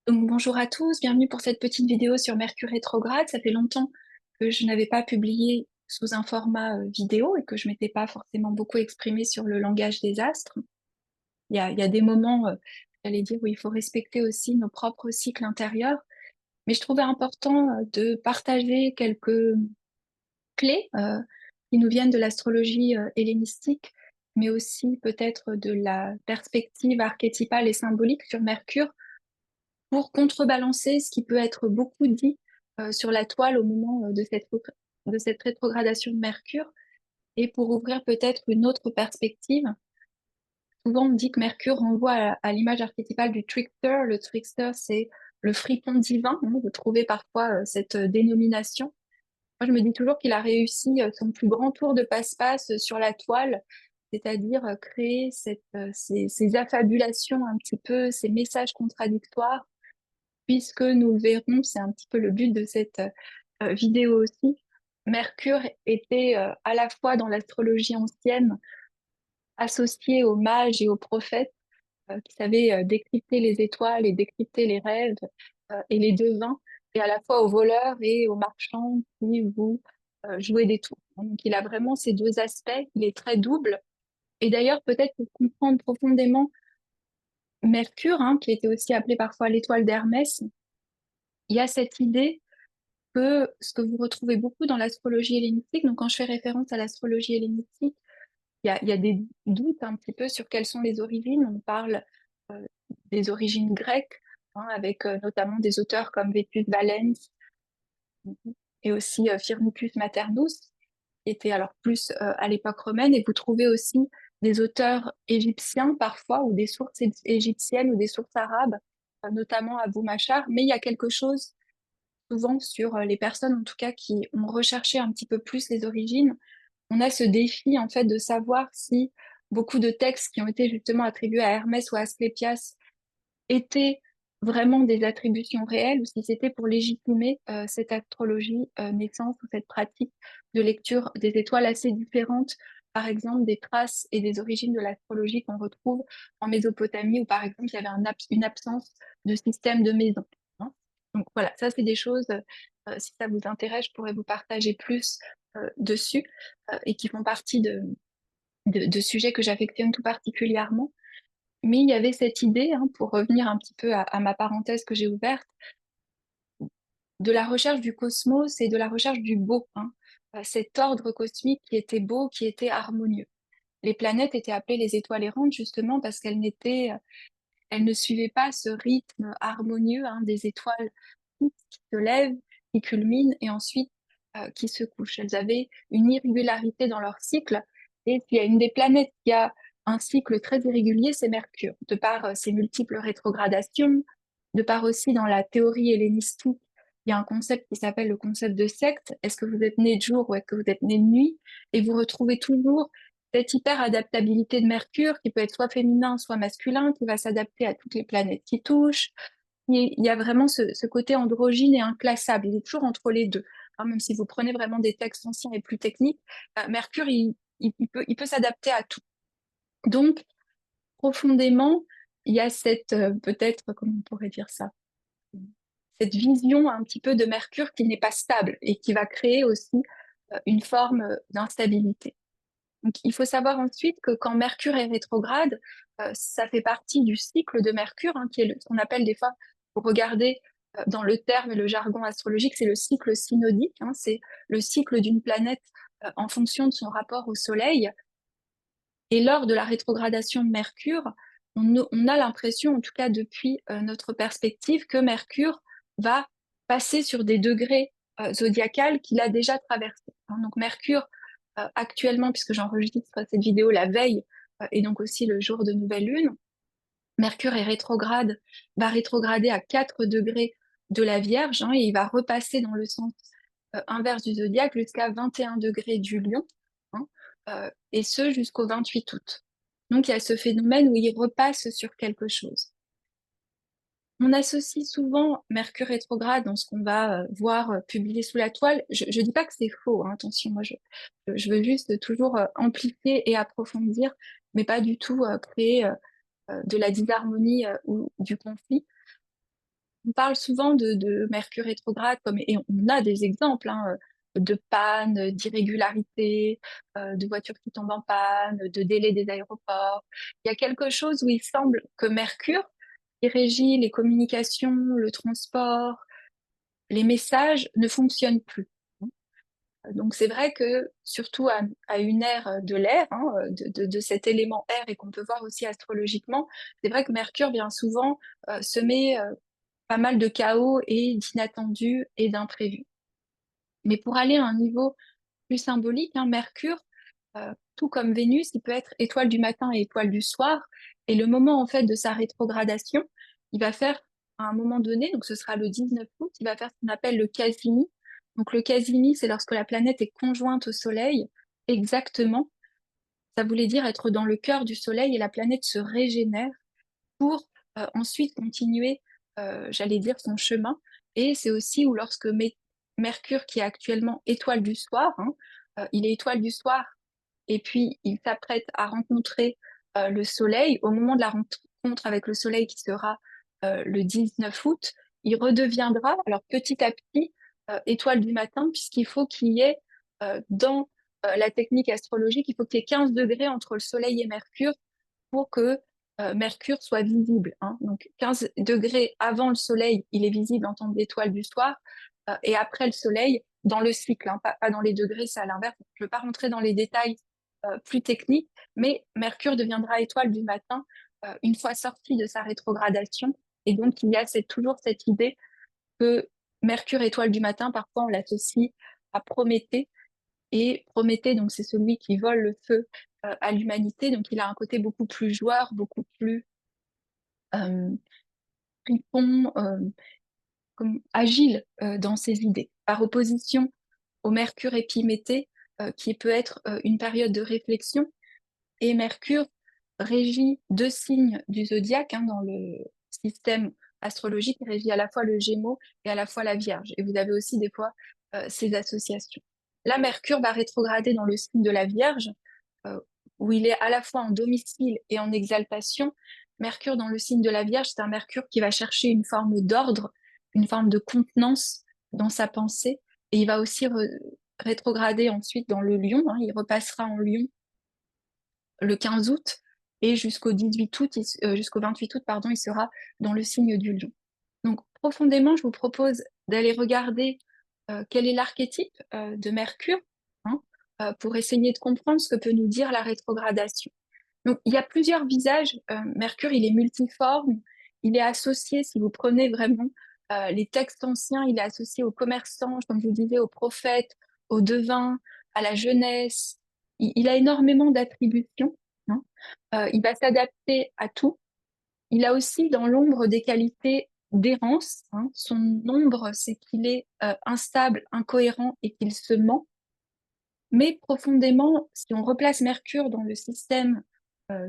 Donc, bonjour à tous, bienvenue pour cette petite vidéo sur Mercure rétrograde. Ça fait longtemps que je n'avais pas publié sous un format vidéo et que je m'étais pas forcément beaucoup exprimée sur le langage des astres. Il y a des moments, j'allais dire, où il faut respecter aussi nos propres cycles intérieurs, mais je trouvais important de partager quelques clés qui nous viennent de l'astrologie hellénistique, mais aussi peut-être de la perspective archétypale et symbolique sur Mercure pour contrebalancer ce qui peut être beaucoup dit sur la toile au moment de cette rétrogradation de Mercure et pour ouvrir peut-être une autre perspective. Souvent, on dit que Mercure renvoie à l'image archétypale du trickster. Le trickster, c'est le fripon divin, hein. Vous trouvez parfois cette dénomination. Moi, je me dis toujours qu'il a réussi son plus grand tour de passe-passe sur la toile, c'est-à-dire créer ces affabulations un petit peu, ces messages contradictoires puisque nous le verrons, c'est un petit peu le but de cette vidéo aussi. Mercure était à la fois dans l'astrologie ancienne associé aux mages et aux prophètes qui savaient décrypter les étoiles et décrypter les rêves et les devins, et à la fois aux voleurs et aux marchands qui vous jouaient des tours. Donc il a vraiment ces deux aspects, il est très double. Et d'ailleurs, peut-être pour comprendre profondément Mercure, hein, qui était aussi appelé parfois l'étoile d'Hermès, il y a cette idée que ce que vous retrouvez beaucoup dans l'astrologie hellénistique, donc quand je fais référence à l'astrologie hellénistique, il y a des doutes un petit peu sur quelles sont les origines. On parle euh, des origines grecques, hein, avec notamment des auteurs comme Vétus Valens et aussi Firmicus Maternus, qui étaient alors plus à l'époque romaine, et vous trouvez aussi des auteurs égyptiens parfois, ou des sources égyptiennes ou des sources arabes, notamment Abou Machar, mais il y a quelque chose souvent sur les personnes, en tout cas, qui ont recherché un petit peu plus les origines, on a ce défi, en fait, de savoir si beaucoup de textes qui ont été justement attribués à Hermès ou à Asclépias étaient vraiment des attributions réelles ou si c'était pour légitimer cette astrologie naissance ou cette pratique de lecture des étoiles assez différente, par exemple, des traces et des origines de l'astrologie qu'on retrouve en Mésopotamie où, par exemple, il y avait une absence de système de maison, hein. Donc voilà, ça, c'est des choses, si ça vous intéresse, je pourrais vous partager plus dessus et qui font partie de sujets que j'affectionne tout particulièrement. Mais il y avait cette idée, hein, pour revenir un petit peu à ma parenthèse que j'ai ouverte, de la recherche du cosmos et de la recherche du beau, hein. Cet ordre cosmique qui était beau, qui était harmonieux. Les planètes étaient appelées les étoiles errantes justement parce elles ne suivaient pas ce rythme harmonieux, hein, des étoiles qui se lèvent, qui culminent et ensuite qui se couchent. Elles avaient une irrégularité dans leur cycle. Et il y a une des planètes qui a un cycle très irrégulier, c'est Mercure, de par ses multiples rétrogradations, de par aussi dans la théorie hellénistique, il y a un concept qui s'appelle le concept de secte. Est-ce que vous êtes né de jour ou est-ce que vous êtes né de nuit? Et vous retrouvez toujours cette hyper-adaptabilité de Mercure qui peut être soit féminin, soit masculin, qui va s'adapter à toutes les planètes qui touchent. Il y a vraiment ce côté androgyne et inclassable. Il est toujours entre les deux, hein. Même si vous prenez vraiment des textes anciens et plus techniques, Mercure, il peut s'adapter à tout. Donc, profondément, il y a cette, peut-être, comment on pourrait dire ça, cette vision un petit peu de Mercure qui n'est pas stable et qui va créer aussi une forme d'instabilité. Donc, il faut savoir ensuite que quand Mercure est rétrograde, ça fait partie du cycle de Mercure, hein, qui est ce qu'on appelle des fois, pour regarder dans le terme et le jargon astrologique, c'est le cycle synodique, hein, c'est le cycle d'une planète en fonction de son rapport au Soleil. Et lors de la rétrogradation de Mercure, on a l'impression, en tout cas depuis notre perspective, que Mercure va passer sur des degrés zodiacales qu'il a déjà traversés, hein. Donc Mercure, actuellement, puisque j'enregistre cette vidéo la veille, et donc aussi le jour de nouvelle lune, Mercure est rétrograde, va rétrograder à 4 degrés de la Vierge, hein, et il va repasser dans le sens inverse du zodiaque jusqu'à 21 degrés du Lion, hein, et ce jusqu'au 28 août. Donc il y a ce phénomène où il repasse sur quelque chose. On associe souvent Mercure rétrograde dans ce qu'on va voir publié sous la toile. Je ne dis pas que c'est faux, hein, attention, moi je veux juste toujours amplifier et approfondir, mais pas du tout créer de la disharmonie ou du conflit. On parle souvent de Mercure rétrograde, et on a des exemples hein, de panne, d'irrégularité, de voitures qui tombent en panne, de délai des aéroports. Il y a quelque chose où il semble que Mercure, qui régit les communications, le transport, les messages, ne fonctionnent plus. Donc c'est vrai que surtout à une ère de l'air, hein, de cet élément air et qu'on peut voir aussi astrologiquement, c'est vrai que Mercure vient souvent semer pas mal de chaos et d'inattendus et d'imprévus. Mais pour aller à un niveau plus symbolique, hein, Mercure, tout comme Vénus, il peut être étoile du matin et étoile du soir. Et le moment en fait de sa rétrogradation, il va faire à un moment donné, donc ce sera le 19 août, il va faire ce qu'on appelle le Casimi. Donc le Casimi, c'est lorsque la planète est conjointe au Soleil, exactement. Ça voulait dire être dans le cœur du Soleil et la planète se régénère pour ensuite continuer, j'allais dire, son chemin. Et c'est aussi où lorsque Mercure, qui est actuellement étoile du soir, hein, il est étoile du soir, et puis il s'apprête à rencontrer le Soleil. Au moment de la rencontre avec le Soleil, qui sera le 19 août, il redeviendra, alors petit à petit, étoile du matin, puisqu'il faut qu'il y ait, dans la technique astrologique, il faut qu'il y ait 15 degrés entre le Soleil et Mercure pour que Mercure soit visible, hein. Donc 15 degrés avant le Soleil, il est visible en tant qu'étoile du soir, et après le Soleil, dans le cycle, hein, pas dans les degrés, c'est à l'inverse. Je ne veux pas rentrer dans les détails plus techniques, mais Mercure deviendra étoile du matin une fois sorti de sa rétrogradation. Et donc il y a toujours cette idée que Mercure étoile du matin, parfois on l'associe à Prométhée, et Prométhée, donc c'est celui qui vole le feu à l'humanité, donc il a un côté beaucoup plus joueur, beaucoup plus euh, fripon, agile dans ses idées, par opposition au Mercure épiméthée, qui peut être une période de réflexion. Et Mercure régit deux signes du zodiaque hein, dans le système astrologique, il régit à la fois le Gémeaux et à la fois la Vierge. Et vous avez aussi des fois ces associations. Là, Mercure va rétrograder dans le signe de la Vierge, euh, où il est à la fois en domicile et en exaltation. Mercure dans le signe de la Vierge, c'est un Mercure qui va chercher une forme d'ordre, une forme de contenance dans sa pensée. Et il va aussi rétrograder ensuite dans le Lion, hein, il repassera en Lion le 15 août et jusqu'au 18 août, jusqu'au 28 août, pardon, il sera dans le signe du Lion. Donc, profondément, je vous propose d'aller regarder quel est l'archétype de Mercure hein, pour essayer de comprendre ce que peut nous dire la rétrogradation. Donc, il y a plusieurs visages. Mercure, il est multiforme. Il est associé, si vous prenez vraiment les textes anciens, il est associé aux commerçants, comme je vous disais, aux prophètes, aux devins, à la jeunesse. Il a énormément d'attributions, hein. Il va s'adapter à tout. Il a aussi dans l'ombre des qualités d'errance, hein. Son ombre, c'est qu'il est instable, incohérent et qu'il se ment. Mais profondément, si on replace Mercure dans le système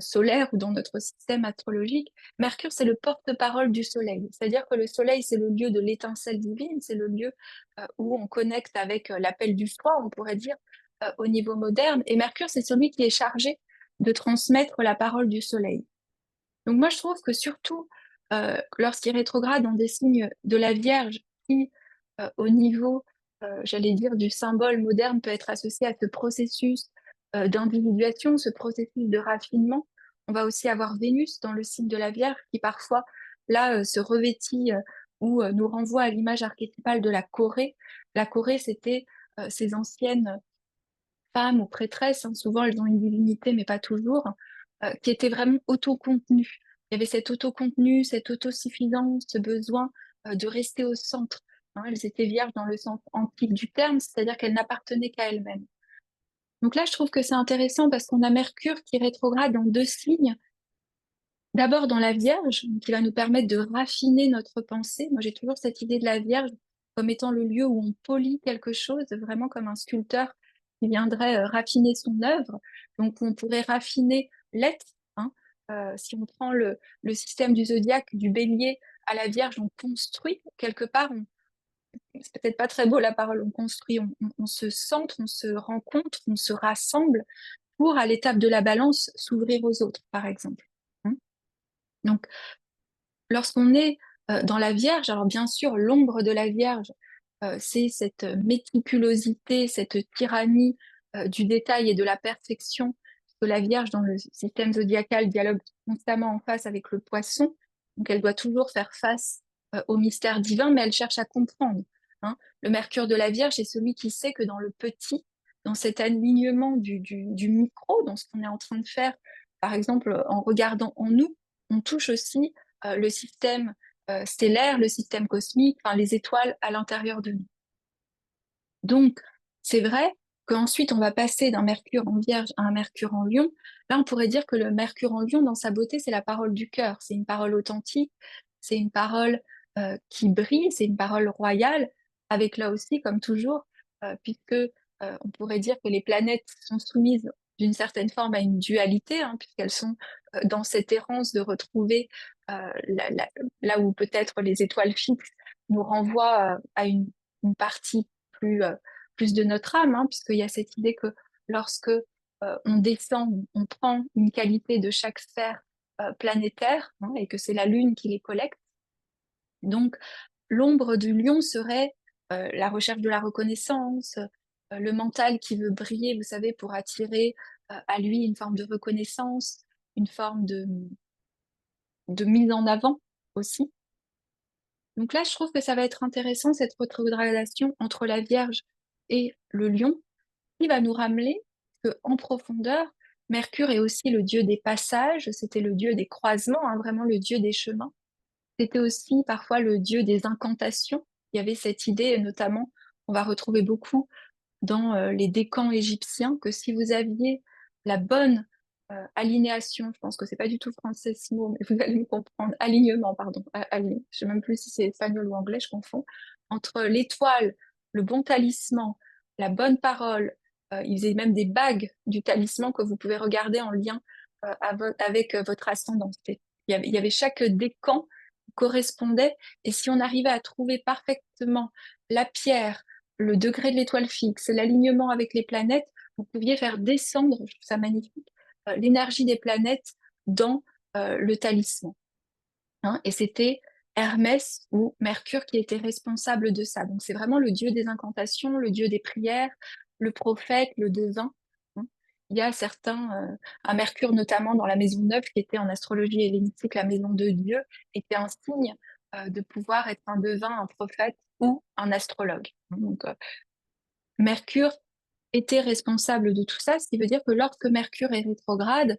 solaire ou dans notre système astrologique, Mercure, c'est le porte-parole du Soleil. C'est-à-dire que le Soleil, c'est le lieu de l'étincelle divine, c'est le lieu où on connecte avec l'appel du soi, on pourrait dire, au niveau moderne. Et Mercure, c'est celui qui est chargé de transmettre la parole du Soleil. Donc moi, je trouve que surtout lorsqu'il rétrograde dans des signes de la Vierge, qui au niveau, j'allais dire, du symbole moderne, peut être associé à ce processus d'individuation, ce processus de raffinement. On va aussi avoir Vénus dans le signe de la Vierge, qui parfois, là, se revêtit ou nous renvoie à l'image archétypale de la Corée. La Corée, c'était ces anciennes femmes ou prêtresses, hein, souvent elles ont une divinité, mais pas toujours, qui étaient vraiment autocontenues. Il y avait cet autocontenu, cette autosuffisance, ce besoin de rester au centre, hein. Elles étaient vierges dans le sens antique du terme, c'est-à-dire qu'elles n'appartenaient qu'à elles-mêmes. Donc là, je trouve que c'est intéressant parce qu'on a Mercure qui rétrograde dans deux signes. D'abord dans la Vierge, qui va nous permettre de raffiner notre pensée. Moi, j'ai toujours cette idée de la Vierge comme étant le lieu où on polit quelque chose, vraiment comme un sculpteur qui viendrait raffiner son œuvre. Donc, on pourrait raffiner l'être, hein. Si on prend le système du zodiaque, du Bélier à la Vierge, on construit quelque part. C'est peut-être pas très beau la parole. On construit, on se centre, on se rencontre, on se rassemble pour, à l'étape de la balance, s'ouvrir aux autres, par exemple. Hein. Donc, lorsqu'on est dans la Vierge. Alors bien sûr, l'ombre de la Vierge, c'est cette méticulosité, cette tyrannie du détail et de la perfection, que la Vierge, dans le système zodiacal, dialogue constamment en face avec le Poisson. Donc elle doit toujours faire face au mystère divin, mais elle cherche à comprendre, hein. Le Mercure de la Vierge est celui qui sait que dans le petit, dans cet alignement du micro, dans ce qu'on est en train de faire, par exemple en regardant en nous, on touche aussi le système stellaire, le système cosmique, enfin, les étoiles à l'intérieur de nous. Donc, c'est vrai qu'ensuite, on va passer d'un Mercure en Vierge à un Mercure en Lion. Là, on pourrait dire que le Mercure en Lion, dans sa beauté, c'est la parole du cœur. C'est une parole authentique, c'est une parole qui brille, c'est une parole royale, avec là aussi, comme toujours, puisque on pourrait dire que les planètes sont soumises d'une certaine forme à une dualité, hein, puisqu'elles sont dans cette errance de retrouver là où peut-être les étoiles fixes nous renvoient à une partie plus, plus de notre âme, hein, puisqu'il y a cette idée que lorsque on descend, on prend une qualité de chaque sphère planétaire, hein, et que c'est la Lune qui les collecte. Donc, l'ombre du lion serait la recherche de la reconnaissance, le mental qui veut briller, vous savez, pour attirer à lui une forme de reconnaissance, une forme de mise en avant aussi. Donc là, je trouve que ça va être intéressant, cette rétrogradation entre la Vierge et le lion, qui va nous ramener que, en profondeur, Mercure est aussi le dieu des passages, c'était le dieu des croisements, hein, vraiment le dieu des chemins. C'était aussi parfois le dieu des incantations. Il y avait cette idée, notamment, on va retrouver beaucoup dans les décans égyptiens, que si vous aviez la bonne alinéation, je pense que c'est pas du tout français ce mot, mais vous allez me comprendre, alignement, pardon, je sais même plus si c'est espagnol ou anglais, je confonds, entre l'étoile, le bon talisman, la bonne parole, ils faisaient même des bagues du talisman que vous pouvez regarder en lien avec votre ascendance. Il y avait chaque décan qui correspondait, et si on arrivait à trouver parfaitement la pierre, le degré de l'étoile fixe, l'alignement avec les planètes, vous pouviez faire descendre, je trouve ça magnifique, l'énergie des planètes dans le talisman, hein. Et c'était Hermès ou Mercure qui était responsable de ça. Donc c'est vraiment le dieu des incantations, le dieu des prières, le prophète, le devin, hein. Il y a certains, un Mercure notamment dans la maison 9 qui était en astrologie hellénistique la maison de Dieu, était un signe de pouvoir être un devin, un prophète ou un astrologue. Donc Mercure était responsable de tout ça, ce qui veut dire que lorsque Mercure est rétrograde,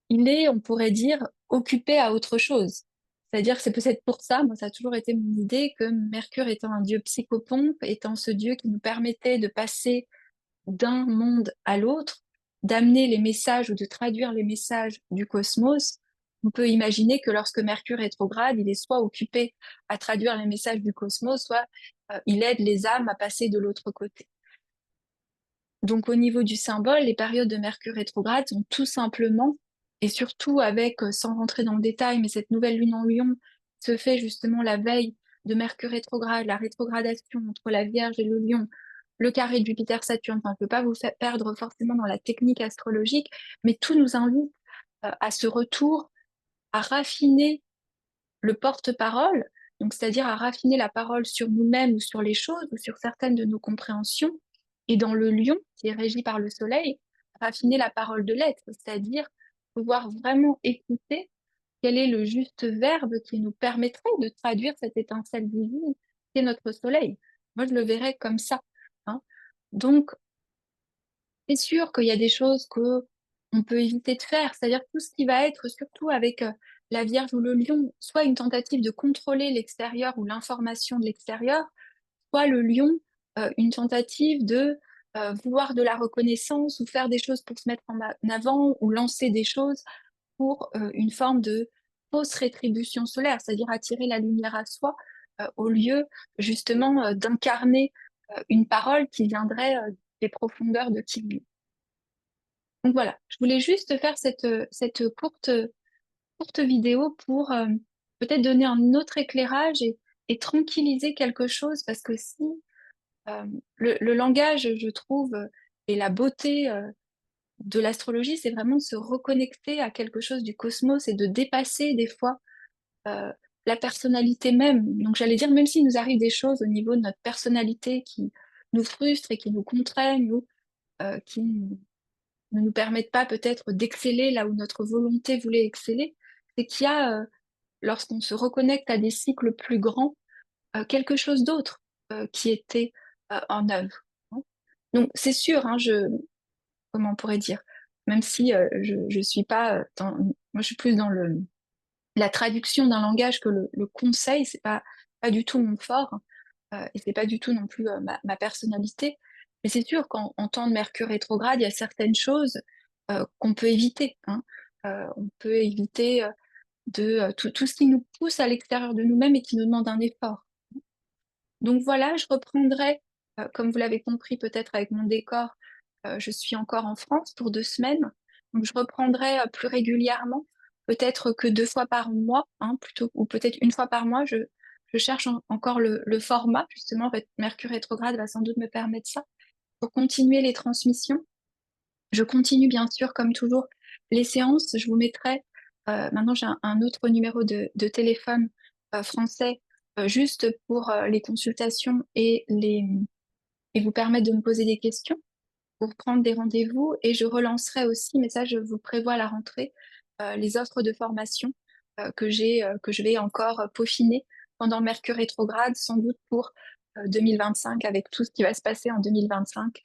il est, on pourrait dire, occupé à autre chose. C'est-à-dire que c'est peut-être pour ça, moi ça a toujours été mon idée, que Mercure étant un dieu psychopompe, étant ce dieu qui nous permettait de passer d'un monde à l'autre, d'amener les messages ou de traduire les messages du cosmos, on peut imaginer que lorsque Mercure est rétrograde, il est soit occupé à traduire les messages du cosmos, soit il aide les âmes à passer de l'autre côté. Donc au niveau du symbole, les périodes de Mercure rétrograde sont tout simplement, et surtout avec, sans rentrer dans le détail, mais cette nouvelle lune en Lion se fait justement la veille de Mercure rétrograde, la rétrogradation entre la Vierge et le Lion, le carré de Jupiter-Saturne. Enfin, je ne peux pas vous faire perdre forcément dans la technique astrologique, mais tout nous invite à ce retour, à raffiner le porte-parole, donc c'est-à-dire à raffiner la parole sur nous-mêmes ou sur les choses ou sur certaines de nos compréhensions. Et dans le lion, qui est régi par le soleil, raffiner la parole de l'être, c'est-à-dire pouvoir vraiment écouter quel est le juste verbe qui nous permettrait de traduire cette étincelle divine qui est notre soleil. Moi, je le verrais comme ça, hein. Donc, c'est sûr qu'il y a des choses que on peut éviter de faire, c'est-à-dire tout ce qui va être, surtout avec la Vierge ou le Lion, soit une tentative de contrôler l'extérieur ou l'information de l'extérieur, soit le Lion, une tentative de vouloir de la reconnaissance ou faire des choses pour se mettre en avant ou lancer des choses pour une forme de fausse rétribution solaire, c'est-à-dire attirer la lumière à soi au lieu justement d'incarner une parole qui viendrait des profondeurs de qui. Donc voilà, je voulais juste faire cette courte vidéo pour peut-être donner un autre éclairage et tranquilliser quelque chose, parce que si le langage, je trouve, et la beauté de l'astrologie, c'est vraiment de se reconnecter à quelque chose du cosmos et de dépasser des fois euh, la personnalité même. Donc j'allais dire, même s'il nous arrive des choses au niveau de notre personnalité qui nous frustrent et qui nous contraignent ou qui ne nous permettent pas peut-être d'exceller là où notre volonté voulait exceller, c'est qu'il y a, lorsqu'on se reconnecte à des cycles plus grands, quelque chose d'autre qui était en œuvre, hein. Donc c'est sûr, hein, comment on pourrait dire, même si je suis pas moi je suis plus dans la traduction d'un langage que le conseil, c'est pas du tout mon fort, et c'est pas du tout non plus ma personnalité. Mais c'est sûr qu'en temps de Mercure rétrograde, il y a certaines choses qu'on peut éviter, hein. On peut éviter de tout ce qui nous pousse à l'extérieur de nous-mêmes et qui nous demande un effort. Donc voilà, je reprendrai, comme vous l'avez compris peut-être avec mon décor, je suis encore en France pour 2 semaines. Donc je reprendrai plus régulièrement, peut-être que 2 fois par mois, hein, plutôt, ou peut-être une fois par mois. Je cherche encore le format, justement, Mercure rétrograde va sans doute me permettre ça, pour continuer les transmissions. Je continue bien sûr, comme toujours, les séances. Je vous mettrai, maintenant j'ai un autre numéro de téléphone français, juste pour les consultations et vous permettre de me poser des questions, pour prendre des rendez-vous. Et je relancerai aussi, mais ça je vous prévois à la rentrée, les offres de formation que je vais encore peaufiner pendant Mercure rétrograde, sans doute pour 2025, avec tout ce qui va se passer en 2025.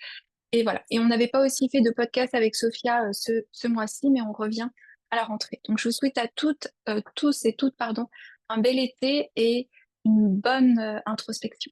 Et voilà. Et on n'avait pas aussi fait de podcast avec Sophia ce mois-ci, mais on revient à la rentrée. Donc je vous souhaite à toutes, tous et toutes, pardon, un bel été et une bonne introspection.